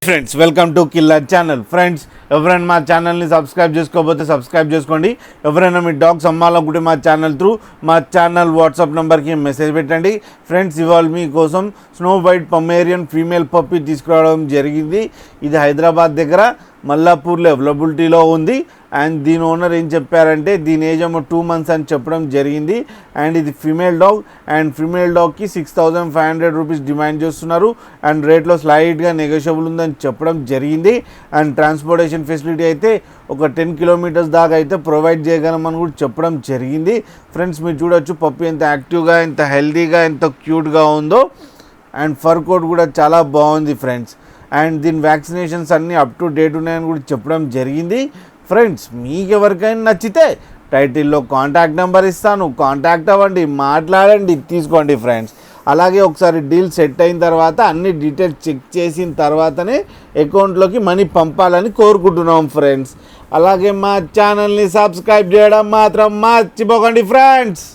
Friends welcome to killer channel. Friends ఎవరైనా మా ఛానల్ని సబ్స్క్రైబ్ చేసుకోకపోతే సబ్స్క్రైబ్ చేసుకోండి. ఎవరైనా మీ డాగ్స్ అమ్మాలనుకుంటే మా ఛానల్ త్రూ మా ఛానల్ వాట్సాప్ నెంబర్కి మెసేజ్ పెట్టండి. ఫ్రెండ్స్ ఇవాళ మీకోసం snow white Pomeranian female puppy తీసుకురావడం జరిగింది. ఇది హైదరాబాద్ దగ్గర మల్లాపూర్లో అవైలబిలిటీలో ఉంది. అండ్ దీని ఓనర్ ఏం చెప్పారంటే దీని ఏజ్ ఏమో 2 months అని చెప్పడం జరిగింది. అండ్ ఇది ఫీమేల్ డాగ్. అండ్ ఫీమేల్ డాగ్కి 6,500 రూపీస్ డిమాండ్ చేస్తున్నారు. అండ్ రేట్లో స్లైట్గా నెగోషియబుల్ ఉందని చెప్పడం జరిగింది. అండ్ ట్రాన్స్పోర్టేషన్ ఫెసిలిటీ అయితే ఒక 10 kilometers దాకా అయితే ప్రొవైడ్ చేయగలమని కూడా చెప్పడం జరిగింది. ఫ్రెండ్స్ మీరు చూడొచ్చు పప్పి ఎంత యాక్టివ్గా, ఎంత హెల్తీగా, ఎంత క్యూట్గా ఉందో. అండ్ ఫర్ కోట్ కూడా చాలా బాగుంది ఫ్రెండ్స్. అండ్ దీని వ్యాక్సినేషన్స్ అన్నీ అప్ టు డేట్ ఉన్నాయని కూడా చెప్పడం జరిగింది. ఫ్రెండ్స్ మీకు ఎవరికైనా నచ్చితే టైటిల్లో కాంటాక్ట్ నెంబర్ ఇస్తాను, కాంటాక్ట్ అవ్వండి, మాట్లాడండి, తీసుకోండి ఫ్రెండ్స్. అలాగే ఒకసారి డీల్ సెట్ అయిన తర్వాత అన్ని డీటెయిల్స్ చెక్ చేసిన తర్వాతనే అకౌంట్లోకి మనీ పంపాలని కోరుకుంటున్నాం ఫ్రెండ్స్. అలాగే మా ఛానల్ని సబ్స్క్రైబ్ చేయడం మాత్రం మర్చిపోకండి ఫ్రెండ్స్.